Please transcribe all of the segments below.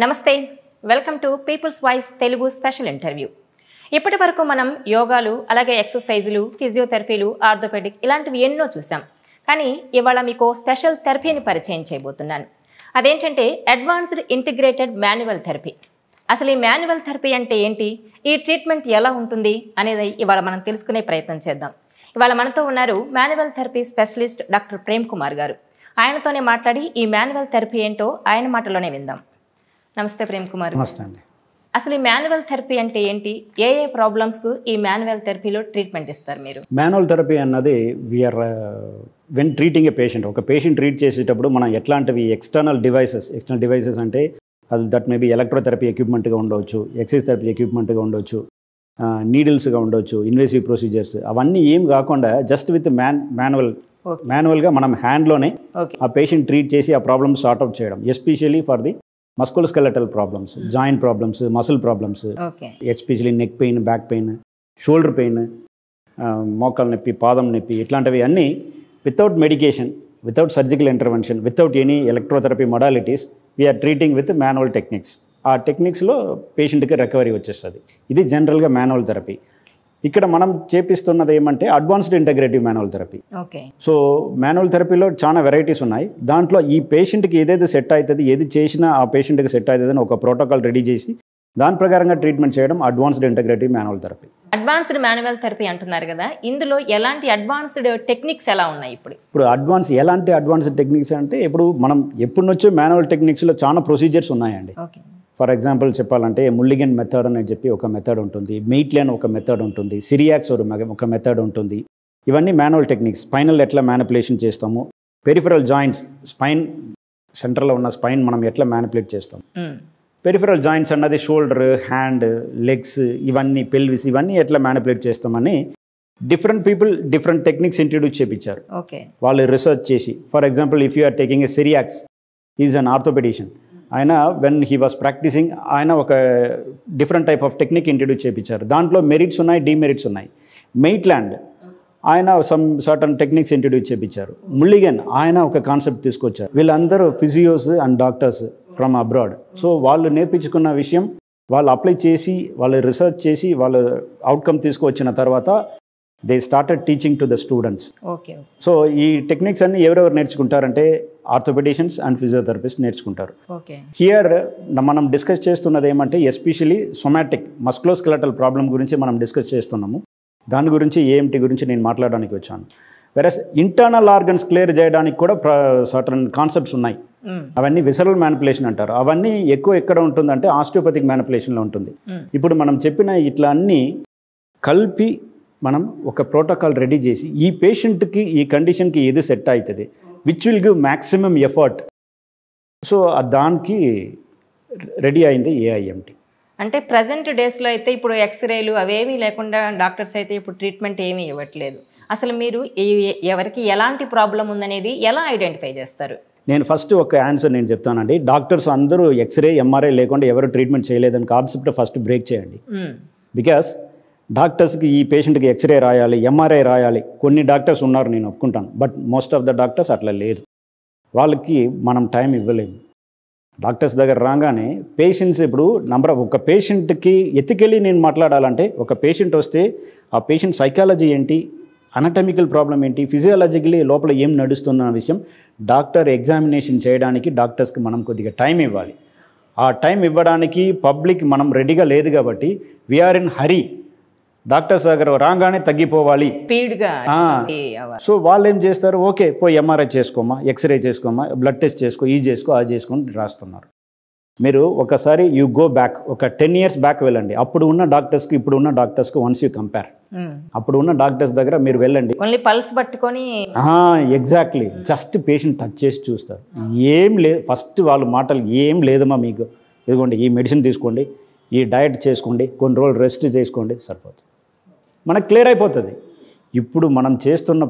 నమస్తే welcome to people's voice Telugu special interview. ఇప్పటి వరకు మనం యోగాలు అలాగే ఎక్సర్సైజులు ఫిజియోథెరపీలు ఆర్థోపెడిక్ ఇలాంటివి ఎన్నో చూసాం. కానీ ఇవాళ మీకు స్పెషల్ థెరపీని పరిచయం చేయబోతున్నాను. అదేంటంటే అడ్వాన్స్డ్ ఇంటిగ్రేటెడ్ మాన్యువల్ థెరపీ. అసలు ఈ మాన్యువల్ థెరపీ అంటే ఏంటి, ఈ ట్రీట్మెంట్ ఎలా ఉంటుంది అనేది ఇవాళ మనం తెలుసుకునే ప్రయత్నం చేద్దాం. ఇవాళ మనతో ఉన్నారు manual therapy specialist doctor Prem Kumar గారు. ఆయనతోనే మాట్లాడి ఈ మాన్యువల్ థెరపీ ఏంటో ఆయన మాటలోనే విందాం. నమస్తే ప్రేమ్ కుమార్. నమస్తే అండి. అసలు ఈ మాన్యువల్ థెరపీ అంటే ఏంటి, ఏ ప్రాబ్లమ్స్కు ఈ మాన్యువల్ థెరపీలో ట్రీట్మెంట్ ఇస్తారు మీరు? మాన్యువల్ థెరపీ అన్నది we are when treating a patient, ఒక పేషెంట్ ట్రీట్ చేసేటప్పుడు మనం ఎట్లాంటివి ఎక్స్టర్నల్ డివైసెస్ అంటే అది దట్ మేబీ ఎలక్ట్రోథెరపీ ఎక్విప్మెంట్గా ఉండవచ్చు, ఎక్సైజ్ థెరపీ ఎక్విప్మెంట్గా ఉండవచ్చు, నీడిల్స్గా ఉండవచ్చు, ఇన్వేసివ్ ప్రొసీజర్స్ అవన్నీ ఏం కాకుండా జస్ట్ విత్ మాన్యువల్గా మనం హ్యాండ్లోనే ఆ పేషెంట్ ట్రీట్ చేసి ఆ ప్రాబ్లమ్స్ సార్ట్ అవుట్ చేయడం. Especially for the musculoskeletal problems, joint problems, muscle problems, especially neck pain, back pain, shoulder pain, మోకాలు నొప్పి, పాదం నొప్పి, ఇట్లాంటివి అన్నీ without medication, without surgical intervention, without any electrotherapy modalities we are treating with manual techniques. ఆ టెక్నిక్స్లో పేషెంట్కి రికవరీ వచ్చేస్తుంది. ఇది జనరల్గా మాన్యువల్ థెరపీ. ఇక్కడ మనం చేపిస్తున్నది ఏమంటే advanced integrative manual therapy. So manual థెరపీలో చాలా వెరైటీస్ ఉన్నాయి. దాంట్లో ఈ పేషెంట్కి ఏదైతే సెట్ అవుతుంది, ఏది చేసినా ఆ పేషెంట్కి సెట్ అవుతుంది అని ఒక ప్రోటోకాల్ రెడీ చేసి దాని ప్రకారంగా ట్రీట్మెంట్ చేయడం advanced integrative manual therapy. Advanced manual therapy అంటున్నారు కదా, ఇందులో ఎలాంటి అడ్వాన్స్డ్ టెక్నిక్స్ ఎలా ఉన్నాయి? ఇప్పుడు ఎలాంటి అడ్వాన్స్డ్ టెక్నిక్స్ అంటే ఇప్పుడు మనం ఎప్పటి నుంచో మాన్యువల్ టెక్నిక్స్లో చాలా ప్రొసీజర్స్ ఉన్నాయండి. ఫర్ ఎగ్జాంపుల్ చెప్పాలంటే ముల్లిగన్ మెథడ్ అని చెప్పి ఒక మెథడ్ ఉంటుంది, మెయిట్లైన్ ఒక మెథడ్ ఉంటుంది, సిరియాక్స్ ఒక మెథడ్ ఉంటుంది. ఇవన్నీ మాన్యువల్ టెక్నిక్స్. స్పైనల్ ఎట్లా మ్యానిపులేషన్ చేస్తాము, పెరిఫరల్ జాయింట్స్, స్పైన్ సెంటర్లో ఉన్న స్పైన్ మనం ఎట్లా మ్యానిపులేట్ చేస్తాం, పెరిఫరల్ జాయింట్స్ అన్నది షోల్డర్, హ్యాండ్, లెగ్స్, ఇవన్నీ పెల్విస్, ఇవన్నీ ఎట్లా మ్యానిపులేట్ చేస్తామని different people different techniques introduce చేయించారు వాళ్ళు రీసెర్చ్ చేసి. For example if you are taking a Cyriax, is an orthopaedician. ఆయన వెన్ హీ వాస్ ప్రాక్టీసింగ్ ఆయన ఒక different type of technique introduce చేయించారు. దాంట్లో మెరిట్స్ ఉన్నాయి, డిమెరిట్స్ ఉన్నాయి. మెయిట్లాండ్ ఆయన సమ్ సర్టన్ టెక్నిక్స్ ఇంట్రడ్యూస్ చేయించారు. ముల్లిగన్ ఆయన ఒక కాన్సెప్ట్ తీసుకొచ్చారు. వీళ్ళందరూ physios and doctors from abroad. So వాళ్ళు నేర్పించుకున్న విషయం వాళ్ళు అప్లై చేసి, వాళ్ళు రీసెర్చ్ చేసి, వాళ్ళు అవుట్కమ్ తీసుకువచ్చిన తర్వాత they started teaching to the students. So ఈ టెక్నిక్స్ అన్ని ఎవరెవరు నేర్చుకుంటారంటే ఆర్థోపెడిషియన్స్ అండ్ ఫిజియోథెరపిస్ట్ నేర్చుకుంటారు. హియర్ మనం డిస్కస్ చేస్తున్నది ఏమంటే ఎస్పెషలీ సొమాటిక్ మస్కులోస్కెలటల్ ప్రాబ్లం గురించి మనం డిస్కస్ చేస్తున్నాము. దాని గురించి ఏఎంటీ గురించి నేను మాట్లాడడానికి వచ్చాను. వెరస్ ఇంటర్నల్ ఆర్గన్స్ క్లియర్ చేయడానికి కూడా సర్టన్ కాన్సెప్ట్స్ ఉన్నాయి. అవన్నీ విసరల్ మ్యానిపులేషన్ అంటారు. అవన్నీ ఎక్కువ ఎక్కడ ఉంటుందంటే ఆస్టియోపతిక్ మ్యానిపులేషన్లో ఉంటుంది. ఇప్పుడు మనం చెప్పిన ఇట్లా అన్నీ కలిపి మనం ఒక ప్రోటోకాల్ రెడీ చేసి ఈ పేషెంట్కి ఈ కండిషన్కి ఏది సెట్ అవుతుంది, which will give maximum effort. So దానికి రెడీ అయింది ఏఐఎంటీ. అంటే ప్రజెంట్ డేస్లో అయితే ఇప్పుడు ఎక్స్రేలు అవేమీ లేకుండా డాక్టర్స్ అయితే ఇప్పుడు ట్రీట్మెంట్ ఏమీ ఇవ్వట్లేదు. అసలు మీరు ఎవరికి ఎలాంటి ప్రాబ్లం ఉందనేది ఎలా ఐడెంటిఫై చేస్తారు? నేను ఫస్ట్ ఒక ఆన్సర్ నేను చెప్తానండి. డాక్టర్స్ అందరూ ఎక్స్రే, ఎంఆర్ఐ లేకుండా ఎవరు ట్రీట్మెంట్ చేయలేదని కాన్సెప్ట్ ఫస్ట్ బ్రేక్ చేయండి. బికాస్ డాక్టర్స్కి ఈ పేషెంట్కి ఎక్స్రే రాయాలి, ఎంఆర్ఐ రాయాలి. కొన్ని డాక్టర్స్ ఉన్నారు, నేను ఒప్పుకుంటాను. But most of the doctors అట్లా లేదు. వాళ్ళకి మనం టైం ఇవ్వలేము. డాక్టర్స్ దగ్గర రాగానే పేషెంట్స్ ఇప్పుడు ఒక పేషెంట్కి ఎథికలీ నేను మాట్లాడాలంటే ఒక పేషెంట్ వస్తే ఆ పేషెంట్ సైకాలజీ ఏంటి, అనటమికల్ ప్రాబ్లం ఏంటి, ఫిజియాలజికలీ లోపల ఏం నడుస్తున్న విషయం డాక్టర్ ఎగ్జామినేషన్ చేయడానికి డాక్టర్స్కి మనం కొద్దిగా టైం ఇవ్వాలి. ఆ టైం ఇవ్వడానికి పబ్లిక్ మనం రెడీగా లేదు కాబట్టి వీఆర్ ఇన్ హరీ. డాక్టర్స్ దగ్గర రాగానే తగ్గిపోవాలి స్పీడ్గా. సో వాళ్ళు ఏం చేస్తారు, ఓకే పోయి ఎంఆర్ఐ చేసుకోమా, ఎక్స్రే చేసుకోమా, బ్లడ్ టెస్ట్ చేసుకో, ఈ చేసుకో, అది చేసుకొని రాస్తున్నారు. మీరు ఒకసారి యూ గో బ్యాక్, ఒక 10 years బ్యాక్ వెళ్ళండి. అప్పుడు ఉన్న డాక్టర్స్కి ఇప్పుడు ఉన్న డాక్టర్స్కి వన్స్ యూ కంపేర్, అప్పుడు ఉన్న డాక్టర్స్ దగ్గర మీరు వెళ్ళండి, పల్స్ పట్టుకొని ఎగ్జాక్ట్లీ జస్ట్ పేషెంట్ టచ్ చేసి చూస్తారు. ఏం లేదు, ఫస్ట్ వాళ్ళ మాటలు ఏం లేదమ్మా మీకు, ఇదిగోండి ఈ మెడిసిన్ తీసుకోండి, ఈ డయట్ చేసుకోండి, కొన్ని రోజులు రెస్ట్ చేసుకోండి, సరిపోతుంది, మనకు క్లియర్ అయిపోతుంది. ఇప్పుడు మనం చేస్తున్న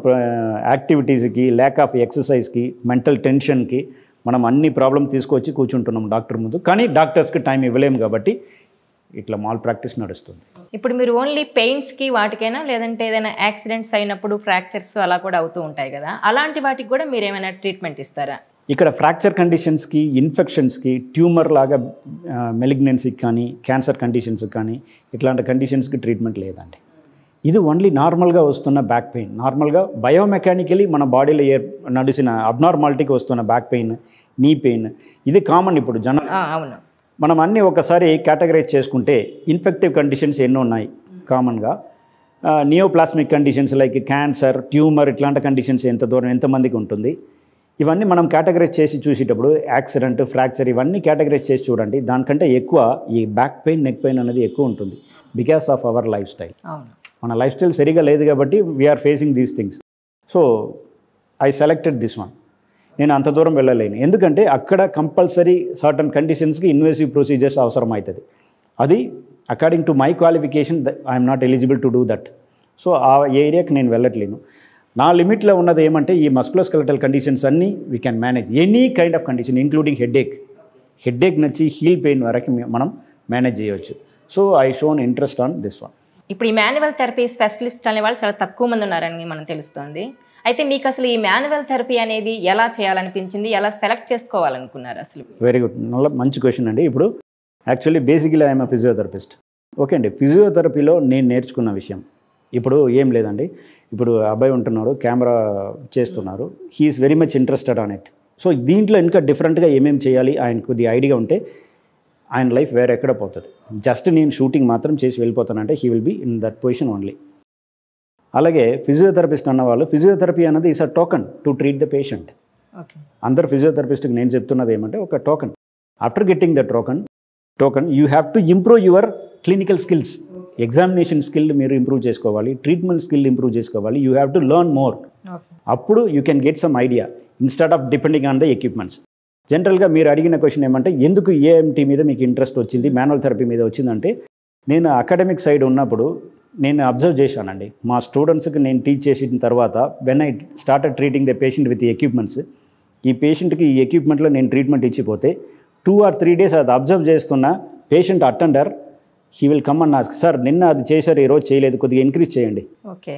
యాక్టివిటీస్కి, ల్యాక్ ఆఫ్ ఎక్సర్సైజ్కి, మెంటల్ టెన్షన్కి మనం అన్ని ప్రాబ్లం తీసుకొచ్చి కూర్చుంటున్నాం డాక్టర్ ముందు. కానీ డాక్టర్స్కి టైం ఇవ్వలేము కాబట్టి ఇట్లా మాల్ ప్రాక్టీస్ నడుస్తుంది. ఇప్పుడు మీరు ఓన్లీ పెయిన్స్కి వాటికైనా, లేదంటే ఏదైనా యాక్సిడెంట్స్ అయినప్పుడు ఫ్రాక్చర్స్ అలా కూడా అవుతూ ఉంటాయి కదా, అలాంటి వాటికి కూడా మీరు ఏమైనా ట్రీట్మెంట్ ఇస్తారా? ఇక్కడ ఫ్రాక్చర్ కండిషన్స్కి, ఇన్ఫెక్షన్స్కి, ట్యూమర్ లాగా మెలిగ్నెన్సీకి కానీ, క్యాన్సర్ కండిషన్స్కి కానీ ఇట్లాంటి కండిషన్స్కి ట్రీట్మెంట్ లేదండి. ఇది ఓన్లీ నార్మల్గా వస్తున్న బ్యాక్ పెయిన్, నార్మల్గా బయోమెకానికలీ మన బాడీలో నడిచిన అబ్నార్మాలిటీకి వస్తున్న బ్యాక్ పెయిన్, నీ పెయిన్, ఇది కామన్ ఇప్పుడు జనం. అవును, మనం అన్నీ ఒకసారి కేటగరైజ్ చేసుకుంటే ఇన్ఫెక్టివ్ కండిషన్స్ ఎన్నో ఉన్నాయి కామన్గా. Neoplastic conditions like cancer, tumour ఇట్లాంటి కండిషన్స్ ఎంతమందికి ఉంటుంది. ఇవన్నీ మనం కేటగరైజ్ చేసి చూసేటప్పుడు యాక్సిడెంట్, ఫ్రాక్చర్ ఇవన్నీ కేటగరైజ్ చేసి చూడండి. దానికంటే ఎక్కువ ఈ బ్యాక్ పెయిన్, నెక్ పెయిన్ అనేది ఎక్కువ ఉంటుంది because of our life style. మన లైఫ్ స్టైల్ సరిగా లేదు కాబట్టి we are facing these things. So I selected this one. నేను అంత దూరం వెళ్ళలేను, ఎందుకంటే అక్కడ కంపల్సరీ సర్టన్ కండిషన్స్కి ఇన్వేసివ్ ప్రొసీజర్స్ అవసరం అవుతుంది. అది according to my qualification I'm not eligible to do that. So ఆ ఏరియాకి నేను వెళ్ళట్లేను. నా లిమిట్లో ఉన్నది ఏమంటే ఈ మస్కులోస్కెలటల్ కండిషన్స్ అన్నీ we can manage any kind of condition including headache నుంచి హీల్ పెయిన్ వరకు మనం మేనేజ్ చేయవచ్చు. So I shown interest on this one. ఇప్పుడు ఈ మాన్యువల్ థెరపీ స్పెషలిస్ట్ అనే వాళ్ళు చాలా తక్కువ మంది ఉన్నారని మనం తెలుస్తుంది. అయితే మీకు అసలు ఈ మాన్యువల్ థెరపీ అనేది ఎలా చేయాలనిపించింది, ఎలా సెలెక్ట్ చేసుకోవాలనుకున్నారు అసలు? వెరీ గుడ్, మంచి క్వశ్చన్ అండి. ఇప్పుడు actually basically I'm physiotherapist. Okay అండి, ఫిజియోథెరపీలో నేను నేర్చుకున్న విషయం ఇప్పుడు ఏం లేదండి. ఇప్పుడు అబ్బాయి ఉంటున్నారు, కెమెరా చేస్తున్నారు, he's very much interested on it. So దీంట్లో ఇంకా డిఫరెంట్గా ఏమేమి చేయాలి ఆయనకు కొద్ది ఐడియా ఉంటే ఆయన లైఫ్ వేరే ఎక్కడ పోతుంది. జస్ట్ నేను షూటింగ్ మాత్రం చేసి వెళ్ళిపోతానంటే he will be in that position only. అలాగే ఫిజియోథెరపిస్ట్ అన్నవాళ్ళు, ఫిజియోథెరపీ అన్నది is a token to treat the patient. అందరు ఫిజియోథెరపిస్ట్కి నేను చెప్తున్నది ఏమంటే ఒక token. After getting the token you have to improve your clinical skills. Examination skill మీరు ఇంప్రూవ్ చేసుకోవాలి, ట్రీట్మెంట్ స్కిల్ ఇంప్రూవ్ చేసుకోవాలి. You have to learn more. అప్పుడు you can get some idea instead of depending on the equipments. జనరల్గా మీరు అడిగిన question ఏమంటే ఎందుకు AMT మీద మీకు ఇంట్రెస్ట్ వచ్చింది, మాన్యువల్ థెరపీ మీద వచ్చిందంటే, నేను అకాడమిక్ సైడ్ ఉన్నప్పుడు నేను అబ్జర్వ్ చేశానండి. మా స్టూడెంట్స్కి నేను టీచ్ చేసిన తర్వాత when I started treating the patient with equipments, ఈ పేషెంట్కి ఈ ఎక్విప్మెంట్లో నేను ట్రీట్మెంట్ ఇచ్చిపోతే 2 or 3 days అది అబ్జర్వ్ చేస్తున్న patient attender he will come and ask, sir నిన్న అది చేశారు, ఈరోజు చేయలేదు, కొద్దిగా ఇంక్రీజ్ చేయండి, ఓకే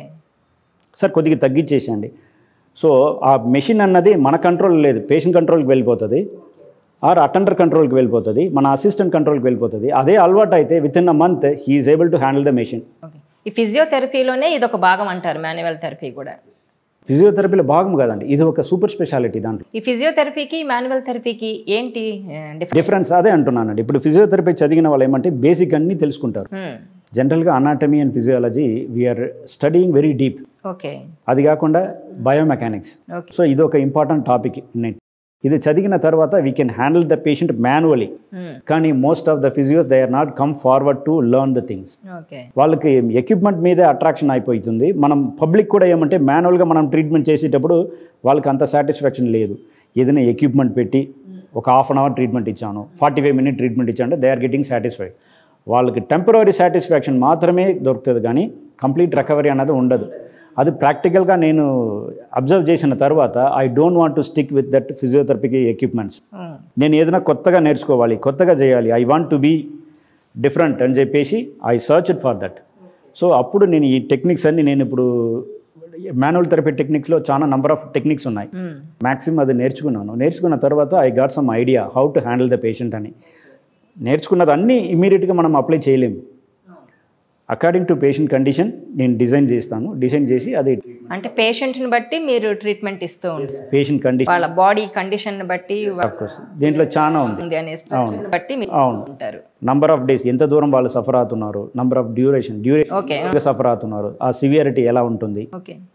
సార్ కొద్దిగా తగ్గించేసేయండి. సో ఆ మెషిన్ అన్నది మన కంట్రోల్ లేదు, పేషెంట్ కంట్రోల్కి వెళ్ళిపోతుంది, ఆర్ అటెండర్ కంట్రోల్కి వెళ్ళిపోతుంది, మన అసిస్టెంట్ కంట్రోల్కి వెళ్ళిపోతుంది. అదే అలవాటు అయితే with in a month he is able to handle the machine. ఈ ఫిజియోథెరపీలోనే ఇది ఒక భాగం అంటారు మాన్యువల్ థెరపీ కూడా? ఫిజియోథెరపీలో భాగం కాదండి, ఇది ఒక సూపర్ స్పెషాలిటీ. దాంట్లో ఈ ఫిజియోథెరపీకి మాన్యువల్ థెరపీకి ఏంటి డిఫరెన్స్? అదే అంటున్నానండి. ఇప్పుడు ఫిజియోథెరపీ చదివిన వాళ్ళు ఏమంటే బేసిక్ అన్నీ తెలుసుకుంటారు. జనరల్గా anatomy and physiology we are studying very deep. Okay, అది కాకుండా బయోమెకానిక్స్. సో ఇది ఒక ఇంపార్టెంట్ టాపిక్. ఇది చదివిన తర్వాత we can handle the patient manually. కానీ most of the physios they are not come forward to learn the things. వాళ్ళకి equipment మీదే అట్రాక్షన్ అయిపోతుంది. మనం పబ్లిక్ కూడా ఏమంటే మాన్యువల్గా మనం ట్రీట్మెంట్ చేసేటప్పుడు వాళ్ళకి అంత సాటిస్ఫాక్షన్ లేదు. ఏదైనా ఎక్విప్మెంట్ పెట్టి ఒక 1/2 hour ట్రీట్మెంట్ ఇచ్చాను, 45 minute ట్రీట్మెంట్ ఇచ్చాను అంటే దే ఆర్ గెటింగ్ సాటిస్ఫైడ్. వాళ్ళకి టెంపరరీ సాటిస్ఫాక్షన్ మాత్రమే దొరుకుతుంది, కానీ కంప్లీట్ రికవరీ అనేది ఉండదు. అది ప్రాక్టికల్గా నేను అబ్జర్వ్ చేసిన తర్వాత I don't want to stick with that ఫిజియోథెరపీకి ఎక్విప్మెంట్స్. నేను ఏదైనా కొత్తగా నేర్చుకోవాలి, కొత్తగా చేయాలి, I want to be different అని చెప్పేసి I searched for that. So అప్పుడు నేను ఈ టెక్నిక్స్ అన్ని, నేను ఇప్పుడు మాన్యువల్ థెరపీ టెక్నిక్స్లో చాలా నెంబర్ ఆఫ్ టెక్నిక్స్ ఉన్నాయి, మ్యాక్సిమం అది నేర్చుకున్న తర్వాత I got some idea how to handle the patient అని. నేర్చుకున్నది అన్నీ ఇమీడియట్గా మనం అప్లై చేయలేము. అకార్డింగ్ టు పేషెంట్ కండిషన్ నేను డిజైన్ చేసి అది అంటే పేషెంట్ని బట్టి మీరు ట్రీట్మెంట్ ఇస్తూ ఉంటారు. పేషెంట్ కండిషన్, వాళ్ళ బాడీ కండిషన్ బట్టి దీంట్లో చాలా ఉంది. బట్టి ఉంటారు. నంబర్ ఆఫ్ డేస్, ఎంత దూరం వాళ్ళు సఫర్ అవుతున్నారు, నంబర్ ఆఫ్ డ్యూరేషన్ సఫర్ అవుతున్నారు, ఆ సివియారిటీ ఎలా ఉంటుంది,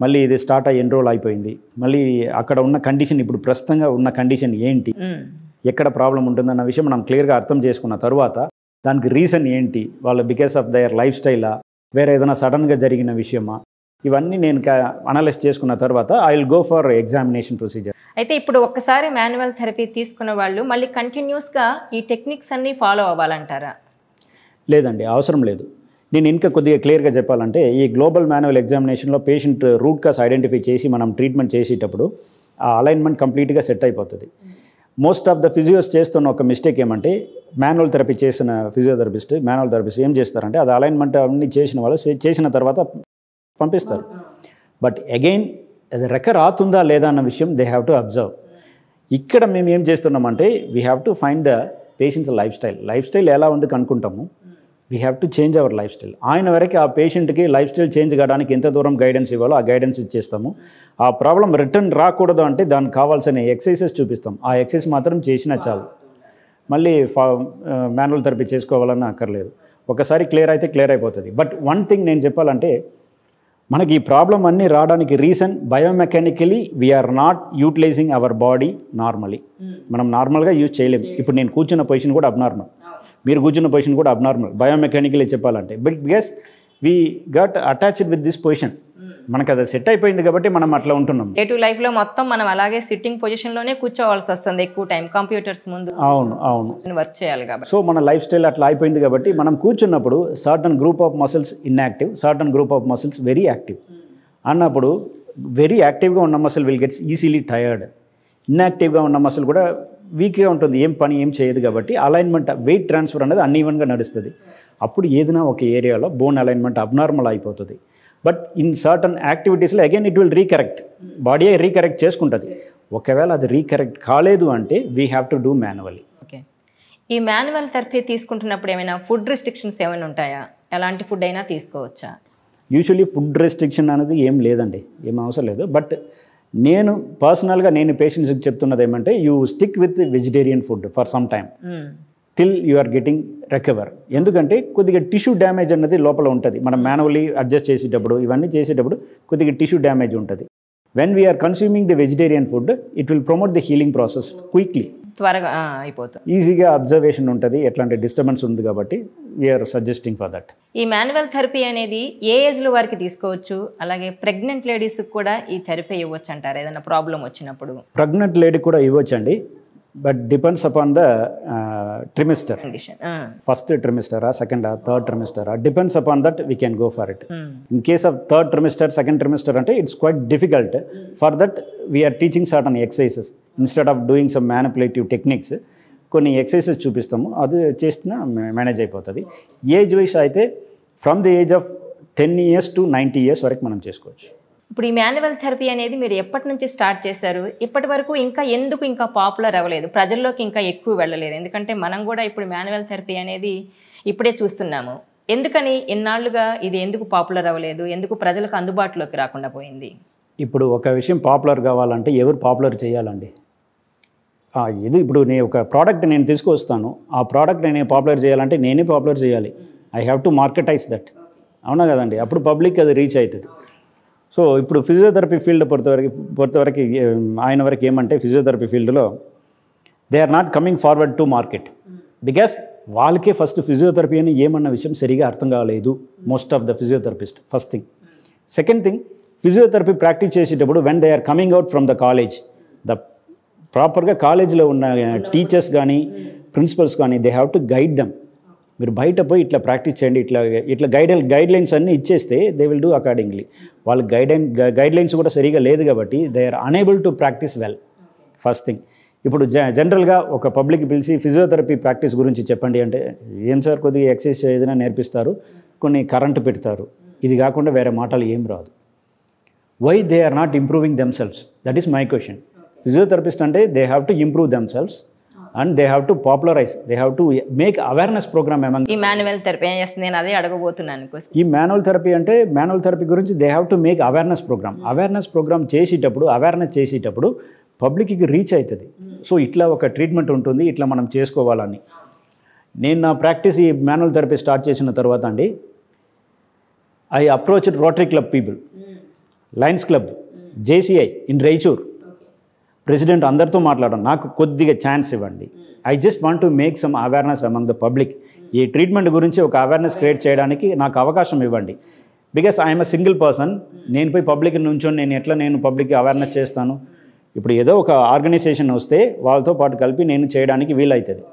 మళ్ళీ ఇది స్టార్ట్ అయ్యి ఎన్రోల్ అయిపోయింది, మళ్ళీ అక్కడ ఉన్న కండిషన్, ఇప్పుడు ప్రస్తుతంగా ఉన్న కండిషన్ ఏంటి, ఎక్కడ ప్రాబ్లం ఉంటుందన్న విషయం మనం క్లియర్గా అర్థం చేసుకున్న తర్వాత దానికి రీజన్ ఏంటి, వాళ్ళు బికాస్ ఆఫ్ దయర్ లైఫ్ స్టైలా, వేరే ఏదైనా సడన్గా జరిగిన విషయమా, ఇవన్నీ నేను అనలైజ్ చేసుకున్న తర్వాత I will go for examination procedure. అయితే ఇప్పుడు ఒక్కసారి మాన్యువల్ థెరపీ తీసుకున్న వాళ్ళు మళ్ళీ కంటిన్యూస్గా ఈ టెక్నిక్స్ అన్నీ ఫాలో అవ్వాలంటారా? లేదండి, అవసరం లేదు. నేను ఇంకా కొద్దిగా క్లియర్గా చెప్పాలంటే ఈ గ్లోబల్ మాన్యువల్ ఎగ్జామినేషన్లో పేషెంట్ రూట్ కాజ్ ఐడెంటిఫై చేసి మనం ట్రీట్మెంట్ చేసేటప్పుడు ఆ అలైన్మెంట్ కంప్లీట్గా సెట్ అయిపోతుంది. మోస్ట్ ఆఫ్ ద ఫిజియోస్ చేస్తున్న ఒక మిస్టేక్ ఏమంటే, మాన్యువల్ థెరపీ చేసిన మాన్యువల్ థెరపిస్ట్ ఏం చేస్తారంటే అది అలైన్మెంట్ అన్ని చేసిన వాళ్ళు చేసిన తర్వాత పంపిస్తారు. బట్ అగైన్ అది రెకర్ అవుతుందా లేదా అన్న విషయం దే హ్యావ్ టు అబ్జర్వ్. ఇక్కడ మేము ఏం చేస్తున్నామంటే we have to find the patients life style ఎలా ఉంది కనుక్కుంటాము. We have to change our life style. ఆయన వరకు ఆ పేషెంట్కి లైఫ్ స్టైల్ చేంజ్ కావడానికి ఎంత దూరం గైడెన్స్ ఇవ్వాలో ఆ గైడెన్స్ ఇచ్చేస్తాము. ఆ ప్రాబ్లం రిటర్న్ రాకూడదు అంటే దానికి కావాల్సిన ఎక్సర్సైజెస్ చూపిస్తాం. ఆ ఎక్సర్సైజ్ మాత్రం చేసినా చాలు, మళ్ళీ మాన్యువల్ థెరపీ చేసుకోవాలని అక్కర్లేదు. ఒకసారి క్లియర్ అయితే క్లియర్ అయిపోతుంది. బట్ వన్ థింగ్ నేను చెప్పాలంటే మనకి ఈ ప్రాబ్లం అన్నీ రావడానికి reason biomechanically we are not utilising our body normally. మనం నార్మల్గా యూజ్ చేయలేము. ఇప్పుడు నేను కూర్చున్న పొజిషన్ కూడా అబ్నార్మల్, మీరు కూర్చున్న పొజిషన్ కూడా అబ్నార్మల్ బయోమెకానికలీ చెప్పాలంటే. But because we got attached with this position. మనకు అది సెట్ అయిపోయింది కాబట్టి మనం అట్లా ఉంటున్నాం. డే టు లైఫ్లో మొత్తం మనం అలాగే సిట్టింగ్ పొజిషన్లోనే కూర్చోవాల్సి వస్తుంది ఎక్కువ టైం, కంప్యూటర్స్ ముందు అవును వర్క్ చేయాలి కాబట్టి. సో మన లైఫ్ స్టైల్ అట్లా అయిపోయింది కాబట్టి మనం కూర్చున్నప్పుడు certain group of muscles inactive, certain group of muscles very active అన్నప్పుడు వెరీ యాక్టివ్గా ఉన్న muscle will gets easily tired. ఇన్యాక్టివ్గా ఉన్న మసిల్ కూడా వీక్గా ఉంటుంది, ఏం పని ఏం చేయదు. కాబట్టి అలైన్మెంట్ వెయిట్ ట్రాన్స్ఫర్ అనేది అన్ఈవెన్గా నడుస్తుంది. అప్పుడు ఏదైనా ఒక ఏరియాలో బోన్ అలైన్మెంట్ అబ్నార్మల్ అయిపోతుంది. బట్ ఇన్ సర్టన్ యాక్టివిటీస్లో అగైన్ ఇట్ విల్ రీకరెక్ట్, బాడీ రీకరెక్ట్ చేసుకుంటుంది. ఒకవేళ అది రీకరెక్ట్ కాలేదు అంటే we have to do manually. Okay, ఈ మాన్యువల్ థెరపీ తీసుకుంటున్నప్పుడు ఏమైనా ఫుడ్ రిస్ట్రిక్షన్స్ ఏమైనా ఉంటాయా? ఎలాంటి ఫుడ్ అయినా తీసుకోవచ్చా? యూజువల్లీ ఫుడ్ రెస్ట్రిక్షన్ అనేది ఏం లేదండి, ఏం అవసరం లేదు. బట్ నేను పర్సనల్గా నేను పేషెంట్స్కి చెప్తున్నది ఏమంటే you stick with vegetarian food for some time till you are getting recover. ఎందుకంటే కొద్దిగా టిష్యూ డ్యామేజ్ అన్నది లోపల ఉంటుంది. మనం మాన్యువల్లీ అడ్జస్ట్ చేసేటప్పుడు ఇవన్నీ చేసేటప్పుడు కొద్దిగా టిష్యూ డ్యామేజ్ ఉంటుంది. When we are consuming the vegetarian food it will promote the healing process quickly, త్వరగా అయిపోతుంది, ఈజీగా అబ్జర్వేషన్ ఉంటుంది, ఎట్లాంటి డిస్టర్బెన్స్ ఉంది కాబట్టి వీఆర్ సజెస్టింగ్ ఫర్ దట్. ఈ మాన్యువల్ థెరపీ అనేది ఏ ఏజ్లో వారికి తీసుకోవచ్చు? అలాగే ప్రెగ్నెంట్ లేడీస్కి కూడా ఈ థెరపీ ఇవ్వచ్చు అంటారు ఏదైనా ప్రాబ్లం వచ్చినప్పుడు? ప్రెగ్నెంట్ లేడీ కూడా ఇవ్వచ్చండి, but depends upon the trimester. First ట్రిమిస్టరా, సెకండా, థర్డ్ ట్రిమిస్టరా, depends upon that we can go for it. In case of third trimester, second trimester అంటే it's quite difficult. For that we are teaching certain exercises instead of doing some manipulative techniques. కొన్ని exercises చూపిస్తాము, అది చేసినా manage అయిపోతుంది. Age wise అయితే from the age of 10 years to 90 years వరకు మనం చేసుకోవచ్చు. ఇప్పుడు ఈ మాన్యువల్ థెరపీ అనేది మీరు ఎప్పటి నుంచి స్టార్ట్ చేశారు? ఇప్పటి వరకు ఇంకా పాపులర్ అవ్వలేదు, ప్రజల్లోకి ఇంకా ఎక్కువ వెళ్ళలేదు? ఎందుకంటే మనం కూడా ఇప్పుడు మాన్యువల్ థెరపీ అనేది ఇప్పుడే చూస్తున్నాము. ఎందుకని ఇన్నాళ్లుగా ఇది ఎందుకు పాపులర్ అవ్వలేదు? ఎందుకు ప్రజలకు అందుబాటులోకి రాకుండా పోయింది? ఇప్పుడు ఒక విషయం పాపులర్ కావాలంటే ఎవరు పాపులర్ చేయాలండి? ఇది ఇప్పుడు నేను ఒక ప్రోడక్ట్ నేను తీసుకొస్తాను, ఆ ప్రోడక్ట్ నేను పాపులర్ చేయాలంటే నేనే పాపులర్ చేయాలి. ఐ హ్యావ్ టు మార్కెటైజ్ దట్, అవునా కదండి? అప్పుడు పబ్లిక్ అది రీచ్ అవుతుంది. సో ఇప్పుడు ఫిజియోథెరపీ ఫీల్డ్ పొరతవరకు ఆయన వరకు ఏమంటే ఫిజియోథెరపీ ఫీల్డ్లో they are not coming forward to market because వాళ్ళకే ఫస్ట్ ఫిజియోథెరపీ అని ఏమన్న విషయం సరిగా అర్థం కాలేదు most of the physiotherapist. First thing. Second thing, physiotherapy practice చేసేటప్పుడు when they are coming out from the college, the ప్రాపర్గా కాలేజ్లో ఉన్న టీచర్స్ కానీ ప్రిన్సిపల్స్ కానీ they have to guide them. మీరు బయట పోయి ఇట్లా ప్రాక్టీస్ చేయండి, ఇట్లా గైడ్ లైన్స్ అన్నీ ఇచ్చేస్తే దే విల్ డూ అకార్డింగ్లీ. వాళ్ళకి గైడ్ లైన్స్ కూడా సరిగా లేదు కాబట్టి they are unable to practise well. First thing. ఇప్పుడు జనరల్గా ఒక పబ్లిక్ పిలిచి ఫిజియోథెరపీ ప్రాక్టీస్ గురించి చెప్పండి అంటే ఏం సార్, కొద్దిగా ఎక్సర్సైజ్ ఏదైనా నేర్పిస్తారు, కొన్ని కరెంటు పెడతారు, ఇది కాకుండా వేరే మాటలు ఏం రాదు. Why they are not improving themselves? That is my question. Physiotherapist అంటే they have to improve themselves and they have to popularize, they have to make awareness program among. ఈ మాన్యువల్ థెరపీ ఏం చేస్తుంది? నేను అదే అడగబోతున్నాను. ఈ మాన్యువల్ థెరపీ అంటే manual therapy గురించి they have to make awareness programme. Awareness programme awareness చేసేటప్పుడు పబ్లిక్కి రీచ్ అవుతుంది. సో ఇట్లా ఒక ట్రీట్మెంట్ ఉంటుంది, ఇట్లా మనం చేసుకోవాలని. నేను నా ప్రాక్టీస్ ఈ మాన్యువల్ థెరపీ స్టార్ట్ చేసిన తర్వాత అండి, I approach rotary club people, Lions club, JCI in Raichur president అందరితో మాట్లాడాను, నాకు కొద్దిగా ఛాన్స్ ఇవ్వండి. I just want to make some awareness among the public. ఈ ట్రీట్మెంట్ గురించి ఒక అవేర్నెస్ క్రియేట్ చేయడానికి నాకు అవకాశం ఇవ్వండి. Because I'm a single person. నేను పోయి పబ్లిక్ నుంచొని నేను పబ్లిక్కి అవేర్నెస్ చేస్తాను? ఇప్పుడు ఏదో ఒక ఆర్గనైజేషన్ వస్తే వాళ్ళతో పాటు కలిపి నేను చేయడానికి వీలవుతుంది.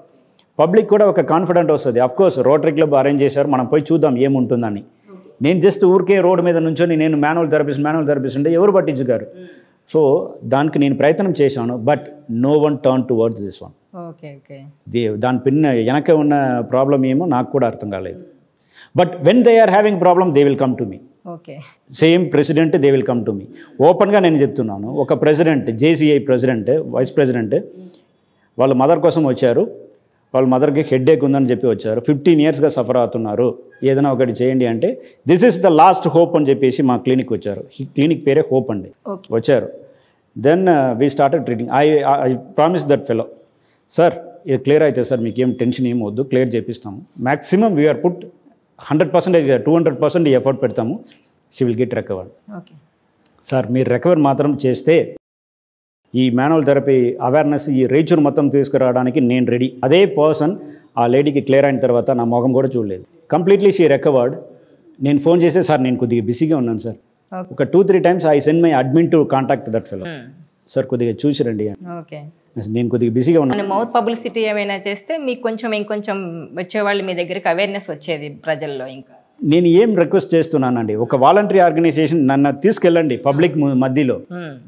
పబ్లిక్ కూడా ఒక కాన్ఫిడెంట్ వస్తుంది. అఫ్కోర్స్ రోటరీ క్లబ్ అరేంజ్ చేశారు, మనం పోయి చూద్దాం ఏముంటుందని. నేను జస్ట్ ఊరికే రోడ్డు మీద నుంచొని నేను మాన్యువల్ థెరపిస్ట్ అంటే ఎవరు పట్టించుకారు. సో దానికి నేను ప్రయత్నం చేశాను, but no one turn towards this one. దాని వెనక ఉన్న ప్రాబ్లం ఏమో నాకు కూడా అర్థం కాలేదు. But when they are having problem they will come to me. Okay. Same president they will come to me. ఓపెన్గా నేను చెప్తున్నాను, ఒక president JCI president vice president వాళ్ళ మదర్ కోసం వచ్చారు, వాళ్ళ మదర్కి హెడ్ఏక్ ఉందని చెప్పి వచ్చారు, 15 yearsగా సఫర్ అవుతున్నారు, ఏదైనా ఒకటి చేయండి అంటే this is the last hope అని చెప్పేసి మా క్లినిక్ వచ్చారు. ఈ క్లినిక్ పేరే హోప్ అండి. వచ్చారు. Then we started treating. I promise that fellow, sir ఇది క్లియర్ అయితే సార్ మీకు ఏం టెన్షన్ ఏం వద్దు, క్లియర్ చేపిస్తాము, మ్యాక్సిమం వీఆర్ పుట్ 100%, 200% ఎఫర్ట్ పెడతాము, she will get recovered. Sir మీరు రికవర్ మాత్రం చేస్తే ఈ మాన్యువల్ థెరపీ అవేర్నెస్ ఈ రేచూర్ మొత్తం తీసుకురావడానికి నేను రెడీ. అదే పర్సన్ ఆ లేడీకి క్లియర్ అయిన తర్వాత నా మొహం కూడా చూడలేదు. Completely she recovered. నేను ఫోన్ చేస్తే సార్ నేను కొద్దిగా బిజీగా ఉన్నాను సార్, ఒక 2-3 times I send my admin to contact that fellow, sir కొద్దిగా చూసిరండి అని. నేను కొద్దిగా బిజీగా ఉన్నాను. మౌత్ పబ్లిసిటీ ఏమైనా చేస్తే మీకు కొంచెం ఇంకొంచెం వచ్చేవాళ్ళు మీ దగ్గరికి అవేర్నెస్ వచ్చేది ప్రజల్లో. ఇంకా నేను ఏం రిక్వెస్ట్ చేస్తున్నానండి, ఒక వాలంటరీ ఆర్గనైజేషన్ నన్ను తీసుకెళ్ళండి పబ్లిక్ మధ్యలో,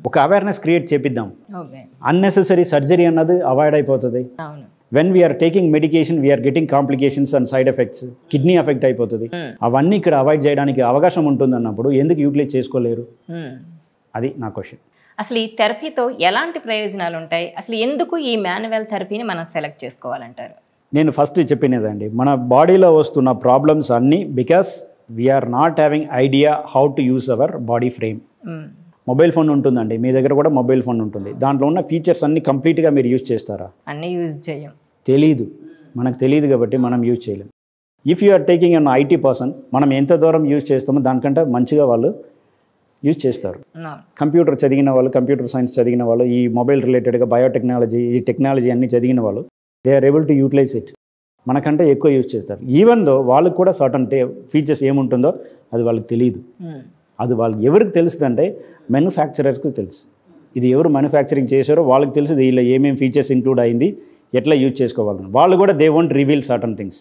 ఒక అవేర్నెస్ క్రియేట్ చేపిద్దాం. అన్నెసెసరీ సర్జరీ అన్నది అవాయిడ్ అయిపోతుంది. When we are taking medication we are getting complications and side effects, kidney effect అయిపోతుంది. అవన్నీ ఇక్కడ అవాయిడ్ చేయడానికి అవకాశం ఉంటుంది అన్నప్పుడు ఎందుకు యూటిలైజ్ చేసుకోలేరు? అది నా క్వశ్చన్. అసలు ఈ థెరపీతో ఎలాంటి ప్రయోజనాలు ఉంటాయి? అసలు ఎందుకు ఈ మాన్యువల్ థెరపీని మనం సెలెక్ట్ చేసుకోవాలంటారు? నేను ఫస్ట్ చెప్పినదండి, మన బాడీలో వస్తున్న ప్రాబ్లమ్స్ అన్నీ because we are not having idea how to use our body frame. Mobile phone ఉంటుందండి, మీ దగ్గర కూడా మొబైల్ ఫోన్ ఉంటుంది, దాంట్లో ఉన్న ఫీచర్స్ అన్ని కంప్లీట్గా మీరు యూజ్ చేస్తారా? అన్నీ యూజ్ చేయం. తెలీదు, మనకు తెలియదు కాబట్టి మనం యూజ్ చేయలేం. If you are taking an IT person, మనం ఎంత దూరం యూజ్ చేస్తామో దానికంటే మంచిగా వాళ్ళు యూజ్ చేస్తారు. కంప్యూటర్ చదివిన వాళ్ళు, కంప్యూటర్ సైన్స్ చదివిన వాళ్ళు, ఈ మొబైల్ రిలేటెడ్గా బయోటెక్నాలజీ, ఈ టెక్నాలజీ అన్నీ చదివిన వాళ్ళు they are able to utilise it. మనకంటే ఎక్కువ యూజ్ చేస్తారు. ఈవెన్ దో వాళ్ళకు కూడా సర్టన్ ఫీచర్స్ ఏముంటుందో అది వాళ్ళకి తెలియదు. అది వాళ్ళకి ఎవరికి తెలుస్తుందంటే మ్యానుఫ్యాక్చరర్స్కి తెలుసు. ఇది ఎవరు మ్యానుఫ్యాక్చరింగ్ చేశారో వాళ్ళకి తెలుసు దీనిలో ఏమేమి ఫీచర్స్ ఇంక్లూడ్ అయింది, ఎట్లా యూజ్ చేసుకోవాలని. వాళ్ళు కూడా they won't reveal certain things.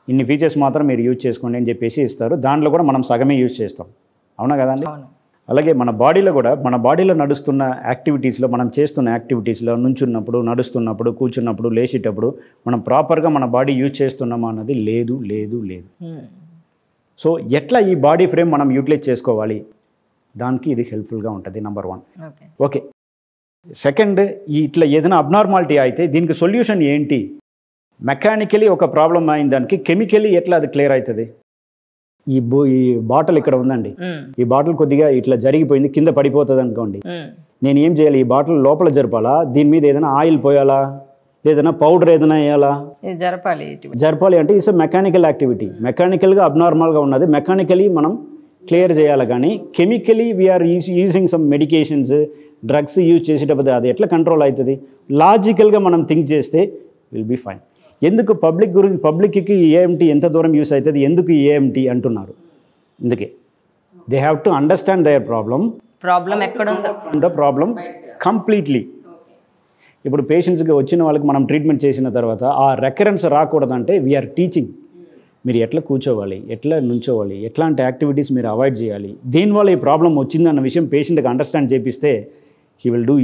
ఇన్ని ఫీచర్స్ మాత్రం మీరు యూజ్ చేసుకోండి అని చెప్పేసి ఇస్తారు. దాంట్లో కూడా మనం సగమే యూజ్ చేస్తాం. అవునా కదండి? అలాగే మన బాడీలో కూడా, మన బాడీలో నడుస్తున్న యాక్టివిటీస్లో, మనం చేస్తున్న యాక్టివిటీస్లో నుంచున్నప్పుడు, నడుస్తున్నప్పుడు, కూర్చున్నప్పుడు, లేచేటప్పుడు మనం ప్రాపర్గా మన బాడీ యూజ్ చేస్తున్నామా అన్నది లేదు లేదు లేదు. సో ఎట్లా ఈ బాడీ ఫ్రేమ్ మనం యూటిలైజ్ చేసుకోవాలి, దానికి ఇది హెల్ప్ఫుల్గా ఉంటుంది. నెంబర్ 1. ఓకే. సెకండ్, ఇట్లా ఏదైనా అబ్నార్మాలిటీ అయితే దీనికి సొల్యూషన్ ఏంటి? మెకానికలీ ఒక ప్రాబ్లం అయిన దానికి కెమికలీ ఎట్లా అది క్లియర్ అవుతుంది? ఈ బాటిల్ ఇక్కడ ఉందండి, ఈ బాటిల్ కొద్దిగా ఇట్లా జరిగిపోయింది, కింద పడిపోతుంది అనుకోండి, నేను ఏం చేయాలి? ఈ బాటిల్ లోపల జరపాలా, దీని మీద ఏదైనా ఆయిల్ పోయాలా, లేదన్నా పౌడర్ ఏదైనా వేయాలా? జరపాలి అంటే ఇట్స్ మెకానికల్ యాక్టివిటీ. మెకానికల్గా అబ్నార్మల్గా ఉన్నది మెకానికలీ మనం క్లియర్ చేయాలి. కానీ chemically we are using some medications, drugs use చేసేటప్పుడు అది ఎట్లా కంట్రోల్ అవుతుంది? లాజికల్గా మనం థింక్ చేస్తే విల్ బీ ఫైన్. ఎందుకు పబ్లిక్కి ఏఎంటీ ఎంత దూరం యూస్ అవుతుంది, ఎందుకు ఏఎంటీ అంటున్నారు? అందుకే they have to understand their problem ఎక్కడ ప్రాబ్లం కంప్లీట్లీ. ఇప్పుడు పేషెంట్స్కి వచ్చిన వాళ్ళకి మనం ట్రీట్మెంట్ చేసిన తర్వాత ఆ రెకరెన్స్ రాకూడదంటే వీఆర్ టీచింగ్. మీరు ఎట్లా కూర్చోవాలి, ఎట్లా నుంచోవాలి, ఎట్లాంటి యాక్టివిటీస్ మీరు అవాయిడ్ చేయాలి, దీనివల్ల ఈ ప్రాబ్లం వచ్చిందన్న విషయం పేషెంట్కి అండర్స్టాండ్ చేపిస్తే హీ విల్ డూ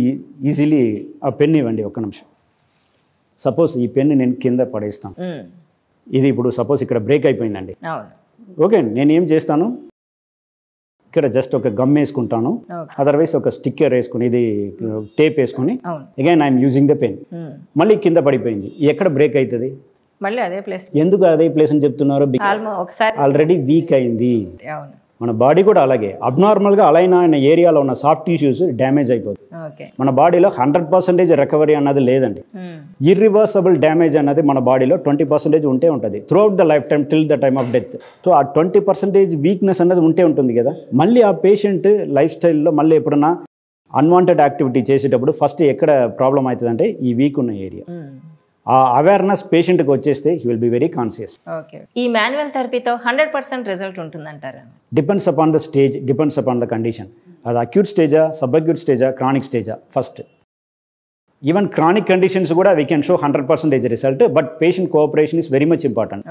ఈజీలీ. ఆ పెన్ ఇవ్వండి, ఒక్క నిమిషం. సపోజ్ ఈ పెన్ను నేను కింద పడేస్తాను, ఇది ఇప్పుడు సపోజ్ ఇక్కడ బ్రేక్ అయిపోయిందండి. ఓకే, నేను ఏం చేస్తాను, ఇక్కడ జస్ట్ ఒక గమ్ వేసుకుంటాను, అదర్వైజ్ ఒక స్టిక్కర్ వేసుకుని, ఇది టేప్ వేసుకుని again I'm using the pen. మళ్ళీ కింద పడిపోయింది, ఎక్కడ బ్రేక్ అవుతుంది? మళ్ళీ అదే ప్లేస్. ఎందుకు అదే ప్లేస్ అని చెప్తున్నారు? ఆల్రెడీ వీక్ అయింది. మన బాడీ కూడా అలాగే అబ్నార్మల్గా అలైన ఏరియాలో ఉన్న సాఫ్ట్ టిష్యూస్ డ్యామేజ్ అయిపోతుంది. మన బాడీలో 100% రికవరీ అన్నది లేదండి. ఇర్రివర్సబుల్ డ్యామేజ్ అన్నది మన బాడీలో 20% ఉంటే ఉంటుంది throughout the life time till the time of death. So ఆ 20% వీక్నెస్ అన్నది ఉంటే ఉంటుంది కదా. మళ్ళీ ఆ పేషెంట్ లైఫ్ స్టైల్లో మళ్ళీ ఎప్పుడన్నా అన్వాంటెడ్ యాక్టివిటీ చేసేటప్పుడు ఫస్ట్ ఎక్కడ ప్రాబ్లం అవుతుందంటే ఈ వీక్ ఉన్న ఏరియా. ఆ అవేర్నెస్ పేషెంట్కి వచ్చేస్తే he will be very conscious. ఈ మాన్యువల్ థెరపీతో 100% రిజల్ట్ ఉంటుందంటారా? Depends upon the stage, depends upon the condition. అది అక్యూట్ స్టేజా, సబ్ అక్యూట్ స్టేజా, క్రానిక్ స్టేజా? ఫస్ట్ ఈవెన్ క్రానిక్ కండిషన్స్ కూడా we can show 100% result, but patient cooperation is very much important.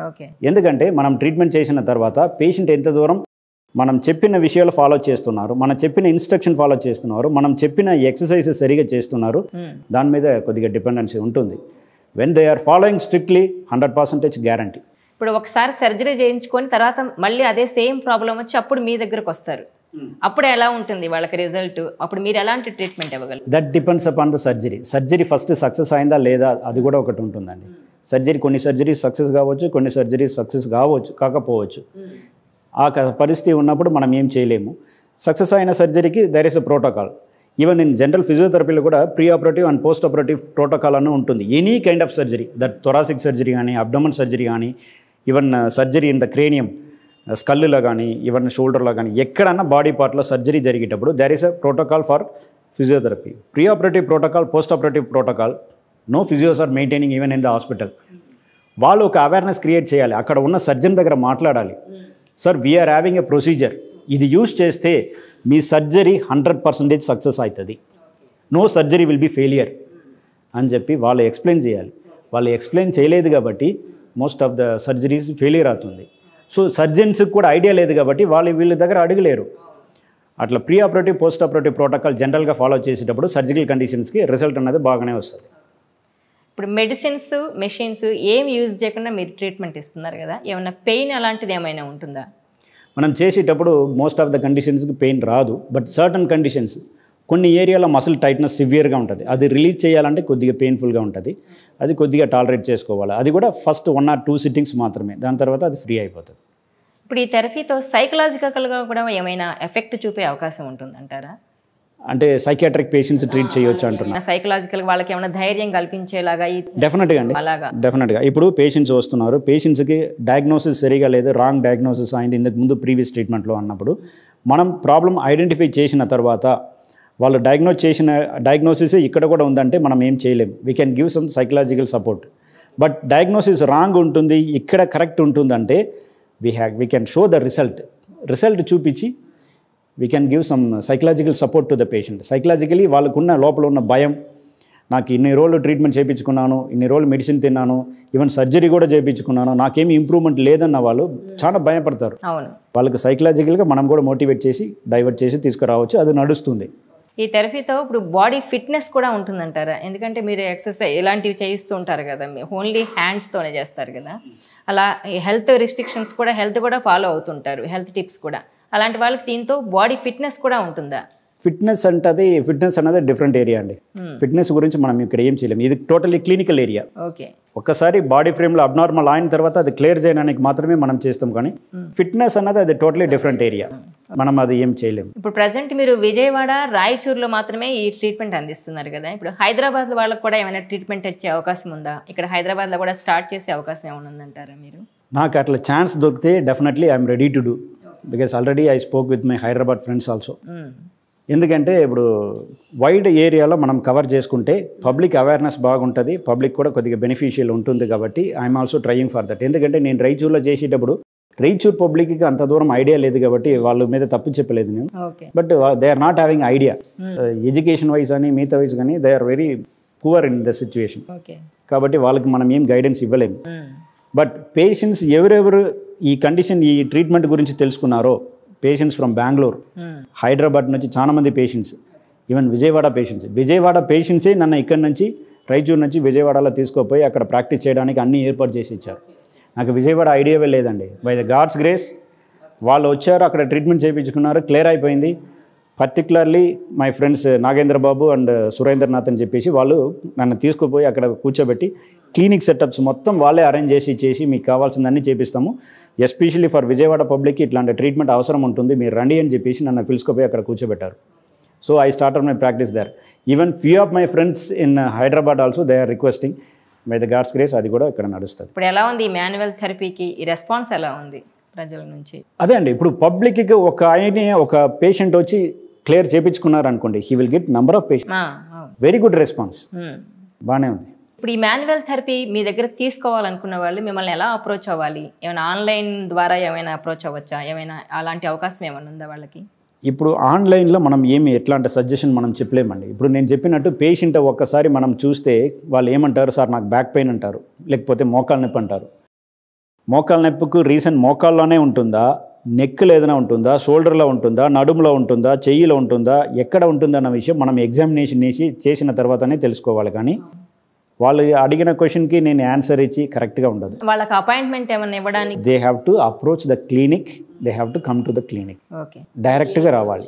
ఎందుకంటే మనం ట్రీట్మెంట్ చేసిన తర్వాత పేషెంట్ ఎంత దూరం మనం చెప్పిన విషయాలు ఫాలో చేస్తున్నారు, మనం చెప్పిన ఇన్స్ట్రక్షన్ ఫాలో చేస్తున్నారు, మనం చెప్పిన ఎక్సర్సైజెస్ సరిగా చేస్తున్నారు, దాని మీద కొద్దిగా డిపెండెన్సీ ఉంటుంది. When they are following strictly, 100% guarantee. ఇప్పుడు ఒకసారి సర్జరీ చేయించుకొని తర్వాత మళ్ళీ అదే సేమ్ ప్రాబ్లం వచ్చి అప్పుడు మీ దగ్గరకు వస్తారు, అప్పుడు ఎలా ఉంటుంది వాళ్ళకి రిజల్ట్? అప్పుడు మీరు ఎలాంటి ట్రీట్మెంట్ ఇవ్వగలరు? That depends upon the surgery first success అయిందా లేదా అది కూడా ఒకటి ఉంటుందండి. కొన్ని సర్జరీస్ సక్సెస్ కావచ్చు, కొన్ని సర్జరీస్ సక్సెస్ కాకపోవచ్చు. ఆ పరిస్థితి ఉన్నప్పుడు మనం ఏం చేయలేము. సక్సెస్ అయిన సర్జరీకి there is a protocol. Even in general ఫిజియోథెరపీలో కూడా pre operative and post operative protocol అని ఉంటుంది. Any kind of surgery, that thoracic surgery కానీ, అబ్డోమన్ సర్జరీ కానీ, even surgery in the cranium, స్కల్లో కానీ, ఈవెన్ షోల్డర్లో కానీ, ఎక్కడన్నా బాడీ పార్ట్లో సర్జరీ జరిగేటప్పుడు there is a protocol for physiotherapy. Pre operative protocol, post operative protocol, no physios are maintaining even in the hospital. వాళ్ళు ఒక అవేర్నెస్ క్రియేట్ చేయాలి, అక్కడ ఉన్న సర్జన్ దగ్గర మాట్లాడాలి. Sir we are having a procedure, ఇది యూజ్ చేస్తే మీ సర్జరీ 100% సక్సెస్ అవుతుంది, no surgery will be failure అని చెప్పి వాళ్ళు ఎక్స్ప్లెయిన్ చేయాలి. వాళ్ళు ఎక్స్ప్లెయిన్ చేయలేదు కాబట్టి most of the surgeries failure అవుతుంది. సో సర్జన్స్కి కూడా ఐడియా లేదు కాబట్టి వీళ్ళ దగ్గర అడగలేరు. అట్లా pre operative, post operative protocol జనరల్గా ఫాలో చేసేటప్పుడు సర్జికల్ కండిషన్స్కి రిజల్ట్ అనేది బాగానే వస్తుంది. ఇప్పుడు మెడిసిన్స్, మెషిన్స్ ఏం యూజ్ చేయకుండా మీరు ట్రీట్మెంట్ ఇస్తున్నారు కదా, ఏమైనా పెయిన్ అలాంటిది ఏమైనా ఉంటుందా? మనం చేసేటప్పుడు మోస్ట్ ఆఫ్ ద కండిషన్స్కి పెయిన్ రాదు, బట్ సర్టన్ కండిషన్స్ కొన్ని ఏరియాలో మసిల్ టైట్నెస్ సివియర్గా ఉంటుంది, అది రిలీజ్ చేయాలంటే కొద్దిగా పెయిన్ఫుల్గా ఉంటుంది. అది కొద్దిగా టాలరేట్ చేసుకోవాలి. అది కూడా ఫస్ట్ 1 or 2 సిట్టింగ్స్ మాత్రమే, దాని తర్వాత అది ఫ్రీ అయిపోతుంది. ఇప్పుడు ఈ థెరపీతో సైకలాజికల్గా కూడా ఏమైనా ఎఫెక్ట్ చూపే అవకాశం ఉంటుందంటారా? అంటే సైకియాట్రిక్ పేషెంట్స్ ట్రీట్ చేయొచ్చు అంటున్నారు. సైకలాజికల్ వాళ్ళకి ఏమైనా ధైర్యం కల్పించేలాగా? డెఫినెట్గా అండి, డెఫినెట్గా. ఇప్పుడు పేషెంట్స్ వస్తున్నారు, పేషెంట్స్కి డయాగ్నోసిస్ సరిగా లేదు, రాంగ్ డయాగ్నోసిస్ అయింది ఇంతకు ముందు ప్రీవియస్ ట్రీట్మెంట్లో అన్నప్పుడు మనం ప్రాబ్లం ఐడెంటిఫై చేసిన తర్వాత వాళ్ళు డయాగ్నోసిస్ ఇక్కడ కూడా ఉందంటే మనం ఏం చేయలేము. We can give some psychological support. But diagnosis wrong ఉంటుంది, ఇక్కడ కరెక్ట్ ఉంటుందంటే we can show the result చూపించి we can give some psychological support to the patient. Psychologically వాళ్ళకున్న లోపల ఉన్న భయం, నాకు ఇన్ని రోజులు ట్రీట్మెంట్ చేయించుకున్నాను, ఇన్ని రోజులు మెడిసిన్ తిన్నాను, ఈవెన్ సర్జరీ కూడా చేయించుకున్నాను, నాకేమీ ఇంప్రూవ్మెంట్ లేదన్న వాళ్ళు చాలా భయపడతారు. వాళ్ళకి సైకలాజికల్గా మనం కూడా మోటివేట్ చేసి డైవర్ట్ చేసి తీసుకురావచ్చు, అది నడుస్తుంది. ఈ థెరపీతో ఇప్పుడు బాడీ ఫిట్నెస్ కూడా ఉంటుందంటారా? ఎందుకంటే మీరు ఎక్సర్సైజ్ ఇలాంటివి చేయిస్తూ ఉంటారు కదా, ఓన్లీ హ్యాండ్స్తోనే చేస్తారు కదా, అలా హెల్త్ రిస్ట్రిక్షన్స్ కూడా హెల్త్ కూడా ఫాలో అవుతుంటారు, హెల్త్ టిప్స్ కూడా. అలాంటి వాళ్ళకి దీంతో బాడీ ఫిట్నెస్ కూడా ఉంటుందా? ఫిట్నెస్ అనేది డిఫరెంట్ ఏరియా అండి. ఫిట్నెస్ గురించి మనం ఇక్కడ ఏం చేయలేము, ఇది టోటలీ క్లినికల్ ఏరియా. ఓకే, ఒక్కసారి బాడీ ఫ్రేమ్లో అబ్నార్మల్ అయిన తర్వాత అది క్లియర్ చేయడానికి మాత్రమే మనం చేస్తాం, కానీ ఫిట్నెస్ అన్నది అది టోటలీ డిఫరెంట్ ఏరియా, మనం అది ఏం చేయలేము. ఇప్పుడు ప్రజెంట్ మీరు విజయవాడ, రాయచూరులో మాత్రమే ఈ ట్రీట్మెంట్ అందిస్తున్నారు కదా, ఇప్పుడు హైదరాబాద్ వాళ్ళకి కూడా ఏమైనా ట్రీట్మెంట్ వచ్చే అవకాశం ఉందా? ఇక్కడ హైదరాబాద్లో కూడా స్టార్ట్ చేసే అవకాశం ఏమైనా ఉందంటారా మీరు? నాకు అట్లా ఛాన్స్ దొరికితే definitely I'm ready to do, because already I spoke with my Hyderabad friends also. ఎందుకంటే ఇప్పుడు వైడ్ ఏరియాలో మనం కవర్ చేసుకుంటే పబ్లిక్ అవేర్నెస్ బాగుంటుంది, పబ్లిక్ కూడా కొద్దిగా బెనిఫిషియల్ ఉంటుంది. కాబట్టి I'm also trying for that. ఎందుకంటే నేను రాయచూరులో చేసేటప్పుడు రాయచూర్ పబ్లిక్కి అంత దూరం ఐడియా లేదు కాబట్టి వాళ్ళ మీద తప్పు చెప్పలేదు నేను. But they are not having idea, education wise అని మిగతా వైజ్ కానీ they are very poor in the situation. కాబట్టి వాళ్ళకి మనం ఏం గైడెన్స్ ఇవ్వలేము. బట్ పేషెంట్స్ ఎవరెవరు ఈ కండిషన్, ఈ ట్రీట్మెంట్ గురించి తెలుసుకున్నారో, పేషెంట్స్ ఫ్రమ్ బెంగళూరు, హైదరాబాద్ నుంచి చాలా మంది పేషెంట్స్, ఈవెన్ విజయవాడ పేషెంట్సే నన్ను ఇక్కడ నుంచి రాయచూరు నుంచి విజయవాడలో తీసుకుపోయి అక్కడ ప్రాక్టీస్ చేయడానికి అన్నీ ఏర్పాటు చేసి ఇచ్చారు. నాకు విజయవాడ ఐడియావే లేదండి. బై ద గాడ్స్ గ్రేస్ వాళ్ళు వచ్చారు, అక్కడ ట్రీట్మెంట్ చేయించుకున్నారు, క్లియర్ అయిపోయింది. Particularly my friends Nagendra Babu and Surendranath అని చెప్పేసి వాళ్ళు నన్ను తీసుకుపోయి అక్కడ కూర్చోబెట్టి క్లినిక్ సెటప్స్ మొత్తం వాళ్ళే అరేంజ్ చేసి మీకు కావాల్సిందన్నీ చేపిస్తాము, ఎస్పెషల్లీ ఫర్ విజయవాడ పబ్లిక్కి ఇట్లాంటి ట్రీట్మెంట్ అవసరం ఉంటుంది, మీరు రండి అని చెప్పేసి నన్ను పిలుచుకుపోయి అక్కడ కూర్చోబెట్టారు. So I started my practice there. Even few of my friends in Hyderabad also they are requesting. By the God's grace అది కూడా ఇక్కడ నడుస్తుంది. ఇప్పుడు ఎలా ఉంది మాన్యువల్ థెరపీకి రెస్పాన్స్ ఎలా ఉంది ప్రజల నుంచి? అదే అండి, ఇప్పుడు పబ్లిక్కి ఒక పేషెంట్ వచ్చి క్లియర్ చేయించుకున్నారు అనుకోండి, he will get number of patient, very good response, బాగానే ఉంది. ఇప్పుడు ఈ మాన్యువల్ థెరపీ మీ దగ్గర తీసుకోవాలనుకున్న వాళ్ళు మిమ్మల్ని ఎలా అప్రోచ్ అవ్వాలి? ఏమైనా ఆన్లైన్ ద్వారా ఏమైనా అప్రోచ్ అవ్వచ్చా? ఏమైనా అలాంటి అవకాశం ఏమైనా ఉందా వాళ్ళకి? ఇప్పుడు ఆన్లైన్లో మనం ఎట్లాంటి సజెషన్ మనం చెప్పలేమండి. ఇప్పుడు నేను చెప్పినట్టు పేషెంట్ ఒక్కసారి మనం చూస్తే వాళ్ళు ఏమంటారు, సార్ నాకు బ్యాక్ పెయిన్ అంటారు, లేకపోతే మోకాలు నొప్పి అంటారు. మోకాలు నొప్పికి రీజన్ మోకాల్లోనే ఉంటుందా, నెక్లో ఏదైనా ఉంటుందా, షోల్డర్లో ఉంటుందా, నడుములో ఉంటుందా, చెయ్యిలో ఉంటుందా, ఎక్కడ ఉంటుందన్న విషయం మనం ఎగ్జామినేషన్ చేసిన తర్వాతనే తెలుసుకోవాలి. కానీ వాళ్ళు అడిగిన క్వశ్చన్కి నేను ఆన్సర్ ఇచ్చి కరెక్ట్గా ఉండదు. వాళ్ళకి అపాయింట్మెంట్ ఏమైనా ఇవ్వడానికి they have to approach the clinic, they have to come to the clinic. Okay, డైరెక్ట్గా రావాలి.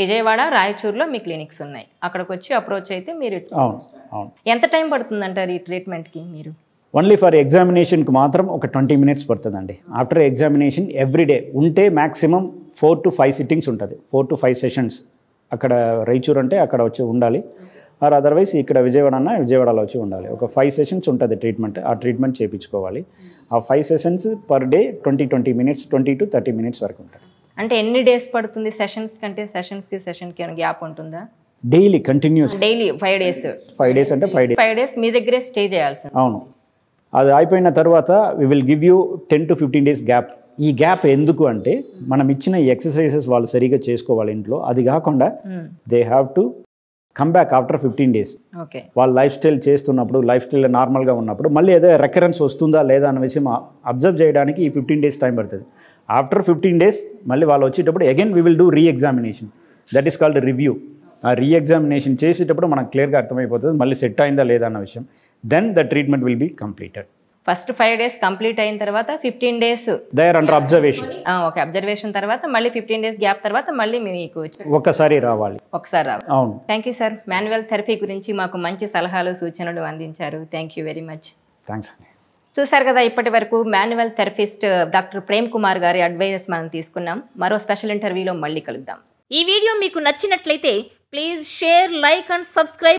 విజయవాడ, రాయచూరులో మీ క్లినిక్స్ ఉన్నాయి, అక్కడికి వచ్చి అప్రోచ్ అయితే మీరు. అవును అవును. ఎంత టైం పడుతుంది అంటారు ఈ ట్రీట్మెంట్కి మీరు? ఓన్లీ ఫర్ ఎగ్జామినేషన్కి మాత్రం ఒక 20 minutes పడుతుందండి. ఆఫ్టర్ ఎగ్జామినేషన్ ఎవ్రీడే ఉంటే మ్యాక్సిమం 4 to 5 సిట్టింగ్స్ ఉంటుంది, 4 to 5 సెషన్స్. అక్కడ రాయచూరు అంటే అక్కడ వచ్చి ఉండాలి, ఆర్ అదర్వైజ్ ఇక్కడ విజయవాడ అన్న విజయవాడలో వచ్చి ఉండాలి. ఒక 5 సెషన్స్ ఉంటుంది ట్రీట్మెంట్, ఆ ట్రీట్మెంట్ చేయించుకోవాలి. ఆ 5 sessions per day 20 minutes, 20 to 30 minutes వరకు ఉంటుంది. అంటే ఎన్ని డేస్ పడుతుంది సెషన్స్ కంటే? సెషన్స్కి సెషన్కి ఏమైనా గ్యాప్ ఉంటుందా? Daily continuous, daily 5 days. 5 days అంటే 5 days మీ దగ్గరే స్టే చేయాల్సి. అవును. అది అయిపోయిన తర్వాత we will give you 10 to 15 days gap. ఈ గ్యాప్ ఎందుకు అంటే మనం ఇచ్చిన ఈ ఎక్సర్సైజెస్ వాళ్ళు సరిగా చేసుకోవాలి ఇంట్లో. అది కాకుండా they have to come back after 15 days. Okay, వాళ్ళు లైఫ్ స్టైల్ చేస్తున్నప్పుడు, లైఫ్ స్టైల్ నార్మల్గా ఉన్నప్పుడు మళ్ళీ ఏదో రికరెన్స్ వస్తుందా లేదా అన్న విషయం అబ్జర్వ్ చేయడానికి ఈ 15 days టైం పడుతుంది. ఆఫ్టర్ 15 days మళ్ళీ వాళ్ళు వచ్చేటప్పుడు again we will do re-examination, that is called review. ఆ రీఎగ్జామినేషన్ చేసేటప్పుడు మనకు క్లియర్గా అర్థమైపోతుంది మళ్ళీ సెట్ అయిందా లేదా అన్న విషయం. Then the treatment will be completed. First 5 days complete అయిన తర్వాత 15 days they are under observation. Okay, observation తర్వాత మళ్ళీ 15 days గ్యాప్ తర్వాత మళ్ళీ మీకు ఒకసారి రావాలి. అవును. Thank you sir, manual therapy గురించి మాకు మంచి సలహాలు సూచనలు అందించారు. Thank you very much. Thanks అండి. చూసారు కదా, ఇప్పటి వరకు manual therapist doctor Prem Kumar గారి అడ్వైజెస్ మనం తీసుకున్నాం. మరో స్పెషల్ ఇంటర్వ్యూలో మళ్ళీ కలుద్దాం. ఈ వీడియో మీకు నచ్చినట్లయితే please share, like and subscribe